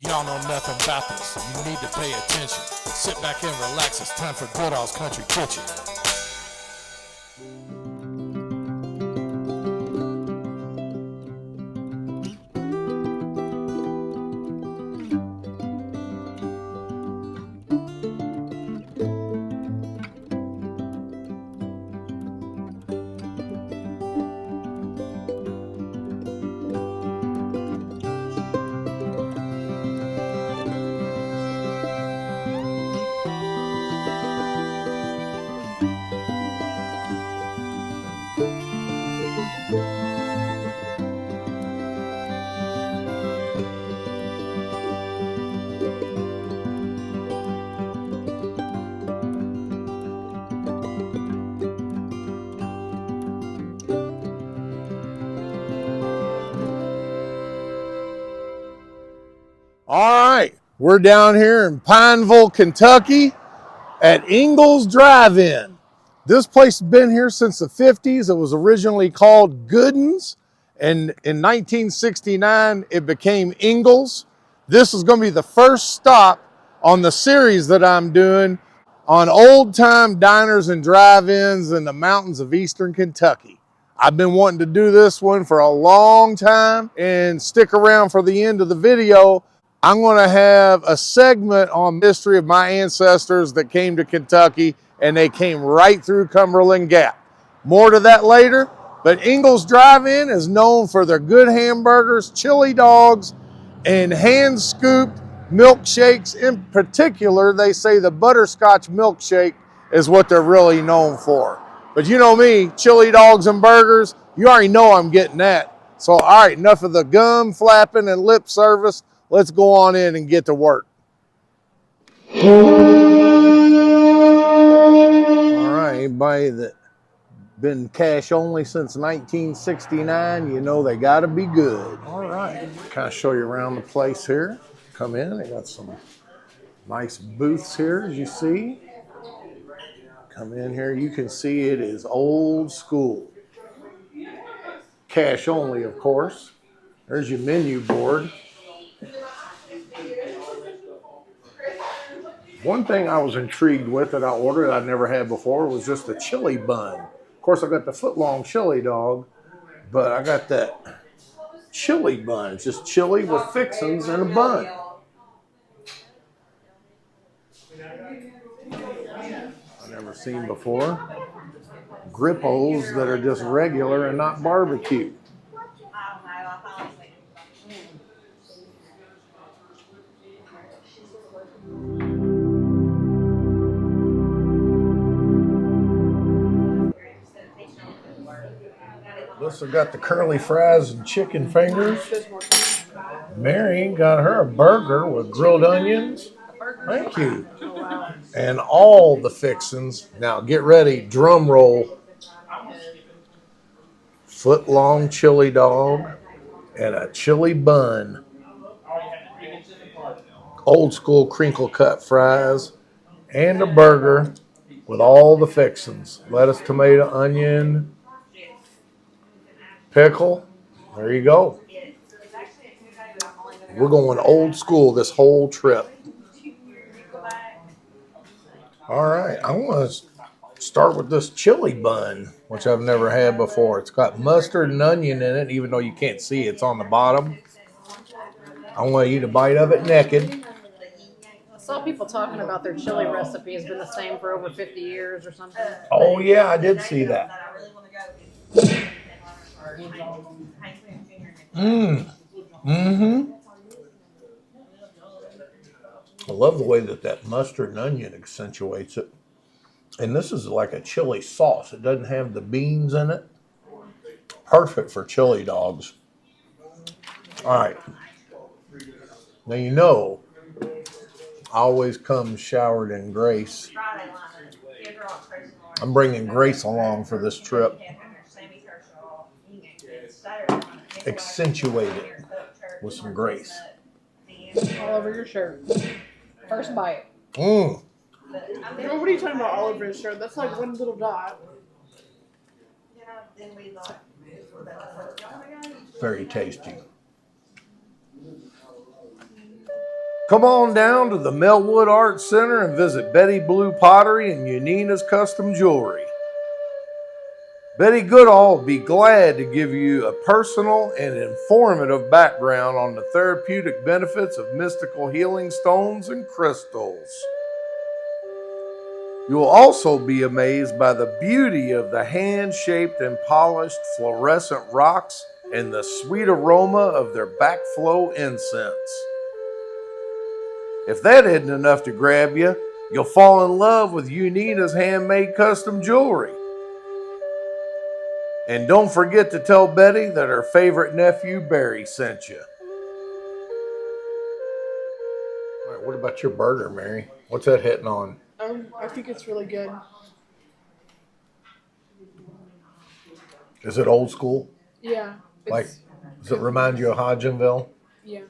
Y'all know nothing about this. You need to pay attention. Sit back and relax. It's time for Goodall's Country Kitchen. All right, we're down here in Pineville, Kentucky at Engles Drive-In. This place has been here since the 50s. It was originally called Gooden's, and in 1969 it became Engles. This is going to be the first stop on the series that I'm doing on old-time diners and drive-ins in the mountains of Eastern Kentucky. I've been wanting to do this one for a long time, and stick around for the end of the video. I'm going to have a segment on the history of my ancestors that came to Kentucky, and they came right through Cumberland Gap. More to that later, but Engles Drive-In is known for their good hamburgers, chili dogs, and hand-scooped milkshakes. In particular, they say the butterscotch milkshake is what they're really known for. But you know me, chili dogs and burgers, you already know I'm getting that. So, all right, enough of the gum flapping and lip service. Let's go on in and get to work. All right, anybody that been cash only since 1969, you know they gotta be good. All right, kind of show you around the place here. Come in, they got some nice booths here, as you see. Come in here, you can see it is old school. Cash only, of course. There's your menu board. One thing I was intrigued with that I ordered I'd never had before was just a chili bun. Of course, I got the foot-long chili dog, but I got that chili bun. It's just chili with fixings and a bun. I've never seen before. Grippos that are just regular and not barbecue. This has got the curly fries and chicken fingers. Mary got her a burger with grilled onions. Thank you. And all the fixings. Now get ready, drum roll. Foot-long chili dog and a chili bun. Old school crinkle cut fries and a burger with all the fixings. Lettuce, tomato, onion, pickle. There you go. We're going old school this whole trip. All right, I want to start with this chili bun, which I've never had before. It's got mustard and onion in it, even though you can't see it's on the bottom. I want to eat a bite of it naked. I saw people talking about their chili recipe has been the same for over 50 years or something. Oh, yeah, I did see that. Mm-hmm. I love the way that mustard and onion accentuates it. And this is like a chili sauce. It doesn't have the beans in it. Perfect for chili dogs. All right. Now you know, I always come showered in grace. I'm bringing Grace along for this trip. Accentuate it with some grace. All over your shirt. First bite. Mmm. What are you talking about all over his shirt? That's like one little dot. Very tasty. Come on down to the Melwood Arts Center and visit Betty Blue Pottery and Unina's Custom Jewelry. Betty Goodall will be glad to give you a personal and informative background on the therapeutic benefits of mystical healing stones and crystals. You will also be amazed by the beauty of the hand-shaped and polished fluorescent rocks and the sweet aroma of their backflow incense. If that isn't enough to grab you, you'll fall in love with Unina's handmade custom jewelry. And don't forget to tell Betty that her favorite nephew, Barry, sent you. All right, what about your burger, Mary? What's that hitting on? I think it's really good. Is it old school? Yeah. Like, does it remind you of Hodgenville? Yeah.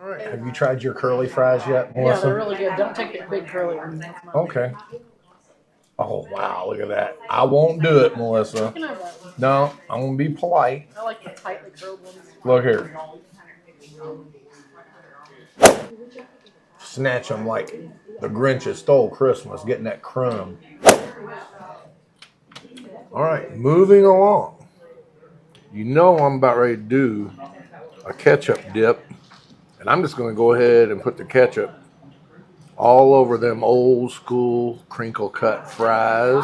All right, have you tried your curly fries yet, Yeah, Melissa? they're really good. Don't take the big curly ones. That's not Okay. Oh, wow, look at that. I won't do it, Melissa. You can have that one. No, I'm going to be polite. I like the tightly curled ones. Look here. Snatch them like the Grinch that stole Christmas, getting that crumb. All right, moving along. You know I'm about ready to do a ketchup dip. And I'm just going to go ahead and put the ketchup all over them old school crinkle cut fries.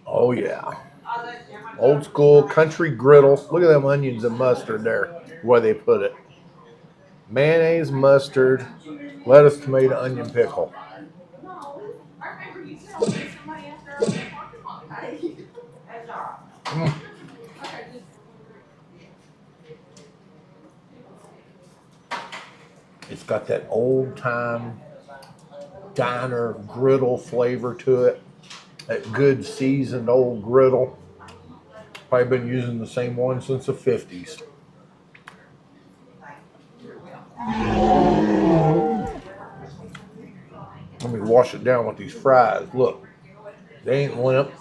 Oh yeah. Old school country griddle. Look at them onions and mustard there, where they put it. Mayonnaise, mustard, lettuce, tomato, onion, pickle. Mm. It's got that old time diner griddle flavor to it. That good seasoned old griddle. Probably been using the same one since the 50s. Let me wash it down with these fries. Look, they ain't limp.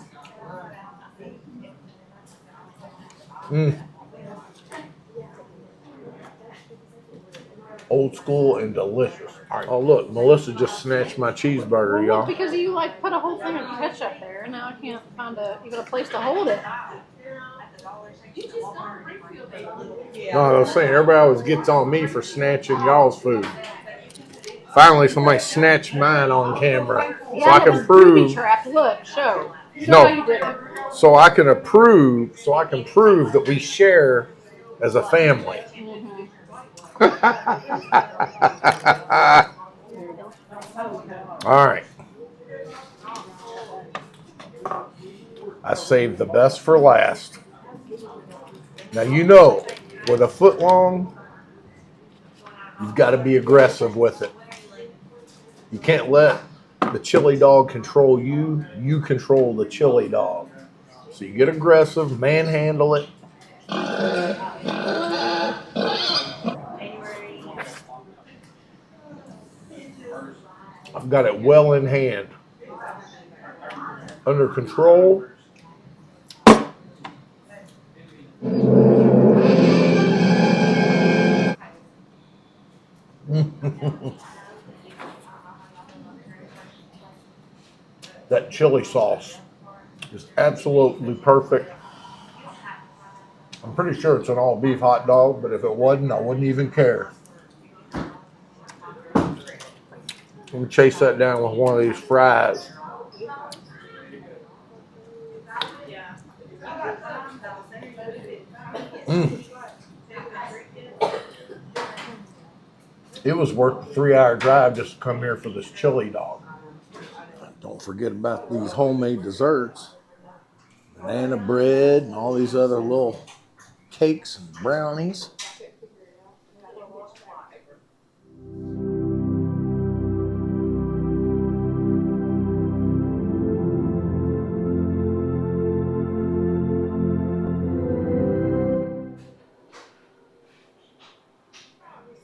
Old school and delicious. Oh look, Melissa just snatched my cheeseburger, Well, y'all. because you like put a whole thing of ketchup there, and now I can't find even a place to hold it. No, I was saying everybody always gets on me for snatching y'all's food. Finally, somebody snatched mine on camera, Yeah, so I it can was prove. booby-trapped. Look, show No. how you did it. So I can approve. So I can prove that we share as a family. All right. I saved the best for last. Now you know, with a foot long, you've got to be aggressive with it. You can't let the chili dog control you. You control the chili dog. So you get aggressive, manhandle it. I've got it well in hand. Under control. That chili sauce is absolutely perfect. I'm pretty sure it's an all beef hot dog, but if it wasn't, I wouldn't even care. Let me chase that down with one of these fries. It was worth the 3-hour drive just to come here for this chili dog. Don't forget about these homemade desserts. Banana bread and all these other little cakes and brownies.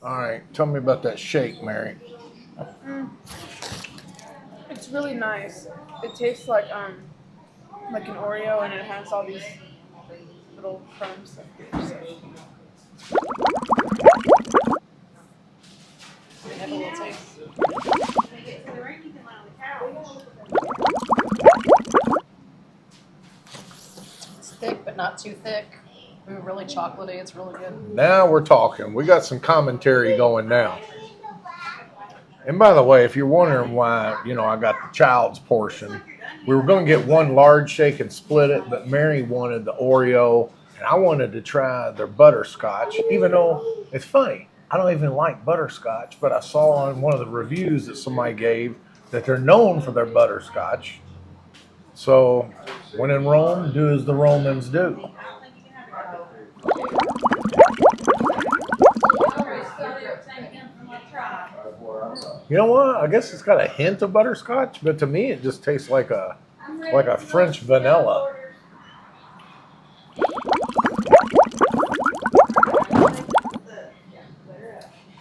All right, tell me about that shake, Mary. It's really nice. It tastes like an Oreo, and it has all these little crumbs stuff here. So. Can I have a little taste? It's thick, but not too thick. Ooh, really chocolatey. It's really good. Now we're talking. We got some commentary going now. And by the way, if you're wondering why, I got the child's portion, we were going to get one large shake and split it, but Mary wanted the Oreo, and I wanted to try their butterscotch, even though it's funny. I don't even like butterscotch, but I saw on one of the reviews that somebody gave that they're known for their butterscotch. So when in Rome, do as the Romans do. You know what? I guess it's got a hint of butterscotch, but to me it just tastes like a French vanilla.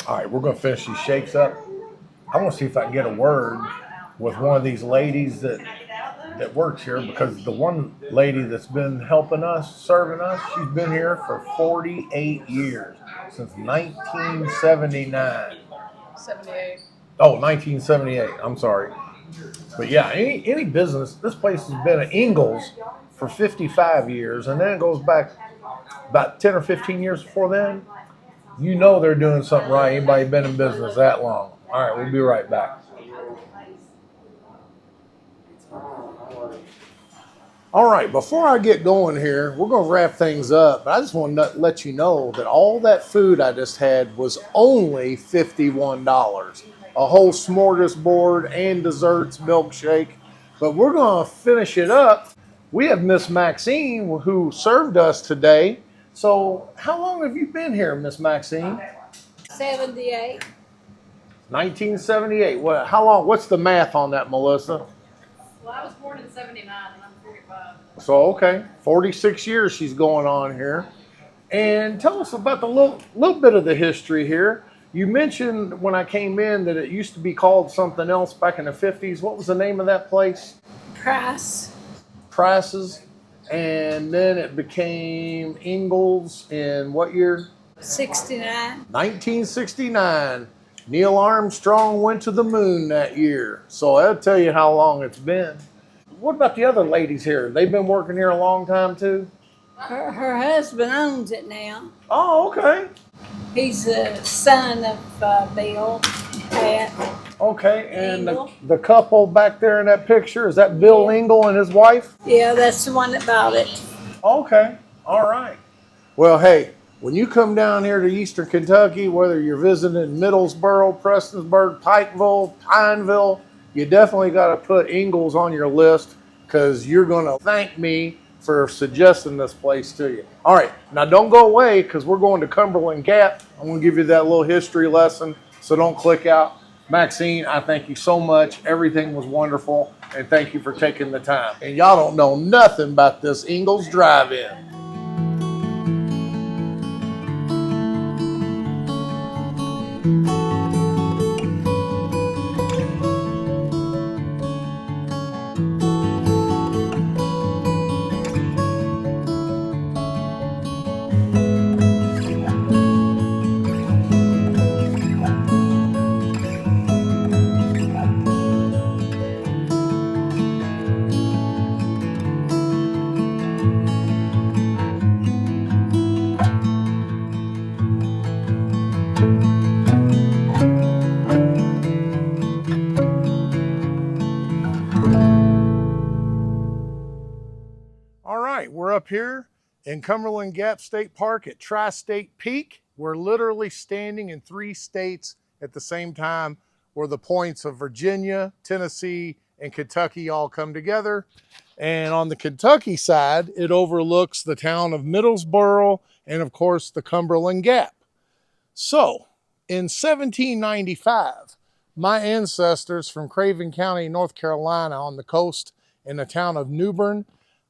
All right, we're gonna finish these shakes up. I want to see if I can get a word with one of these ladies that works here, because the one lady that's been helping us, serving us, she's been here for 48 years, since 1979. 78. Oh, 1978. I'm sorry. But yeah, any business, this place has been at Engles for 55 years, and then it goes back about 10 or 15 years before then. You know they're doing something right. Anybody been in business that long? All right, we'll be right back. All right, before I get going here, we're going to wrap things up. But I just want to let you know that all that food I just had was only $51. A whole smorgasbord and desserts, milkshake. But we're going to finish it up. We have Miss Maxine who served us today. So how long have you been here, Miss Maxine? 78. 1978. How long? What's the math on that, Melissa? Well, I was born in 79 and I'm 45. So, okay, 46 years she's going on here. And tell us about the little bit of the history here. You mentioned when I came in that it used to be called something else back in the 50s. What was the name of that place? Price's. And then it became Engles in what year? 69. 1969. Neil Armstrong went to the moon that year. So that'll tell you how long it's been. What about the other ladies here? They've been working here a long time too? Her husband owns it now. Oh, okay. He's the son of Bill, Pat. Okay, and Engle. the couple back there in that picture, is that Bill Engle and his wife? Yeah, that's the one that bought it. Okay, all right. Well, hey, when you come down here to Eastern Kentucky, whether you're visiting Middlesboro, Prestonsburg, Pikeville, Pineville, you definitely got to put Engles on your list, because you're going to thank me for suggesting this place to you. All right, now don't go away, because we're going to Cumberland Gap. I'm going to give you that little history lesson, so don't click out. Maxine, I thank you so much. Everything was wonderful, and thank you for taking the time. And y'all don't know nothing about this Engles Drive-In. We're up here in Cumberland Gap State Park at Tri-State Peak. We're literally standing in 3 states at the same time, where the points of Virginia, Tennessee, and Kentucky all come together. And on the Kentucky side, it overlooks the town of Middlesboro and, of course, the Cumberland Gap. So, in 1795, my ancestors from Craven County, North Carolina, on the coast in the town of New Bern,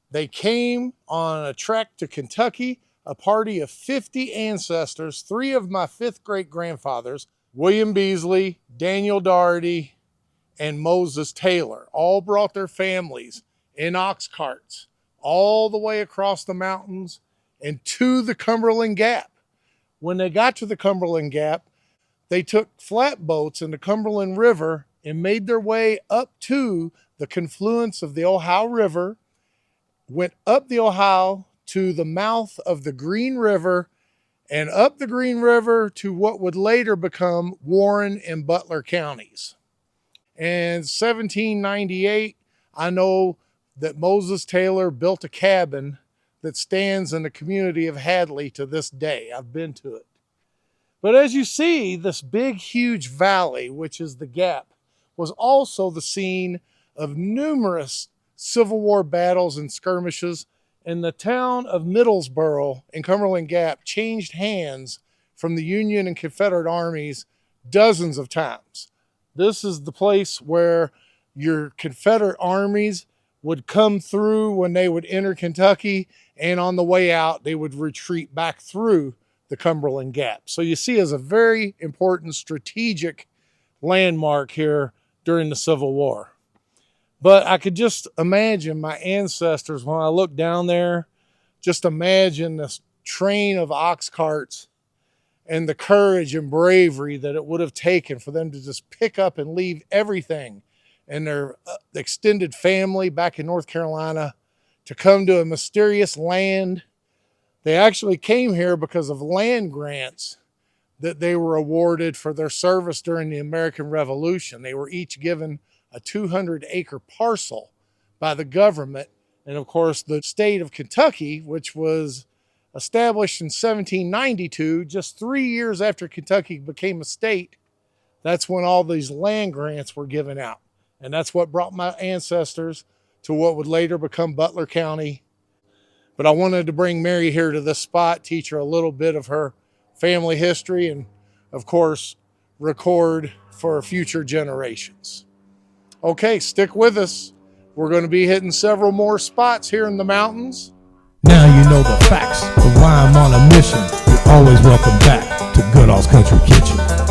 they came on a trek to Kentucky, a party of 50 ancestors, 3 of my 5th great-grandfathers, William Beasley, Daniel Doherty, and Moses Taylor, all brought their families in ox carts all the way across the mountains and to the Cumberland Gap. When they got to the Cumberland Gap, they took flatboats in the Cumberland River and made their way up to the confluence of the Ohio River, went up the Ohio to the mouth of the Green River, and up the Green River to what would later become Warren and Butler counties. In 1798, I know that Moses Taylor built a cabin that stands in the community of Hadley to this day. I've been to it. But as you see, this big, huge valley, which is the Gap, was also the scene of numerous Civil War battles and skirmishes, and the town of Middlesboro in Cumberland Gap changed hands from the Union and Confederate armies dozens of times. This is the place where your Confederate armies would come through when they would enter Kentucky, and on the way out, they would retreat back through the Cumberland Gap. So you see, it's a very important strategic landmark here during the Civil War. But I could just imagine my ancestors, when I look down there, just imagine this train of ox carts and the courage and bravery that it would have taken for them to just pick up and leave everything and their extended family back in North Carolina to come to a mysterious land. They actually came here because of land grants that they were awarded for their service during the American Revolution. They were each given a 200-acre parcel by the government. And of course, the state of Kentucky, which was established in 1792, just 3 years after Kentucky became a state, that's when all these land grants were given out. And that's what brought my ancestors to what would later become Butler County. But I wanted to bring Mary here to this spot, teach her a little bit of her family history, and of course, record for future generations. Okay, stick with us. We're going to be hitting several more spots here in the mountains. Now you know the facts of why I'm on a mission. You're always welcome back to Goodall's Country Kitchen.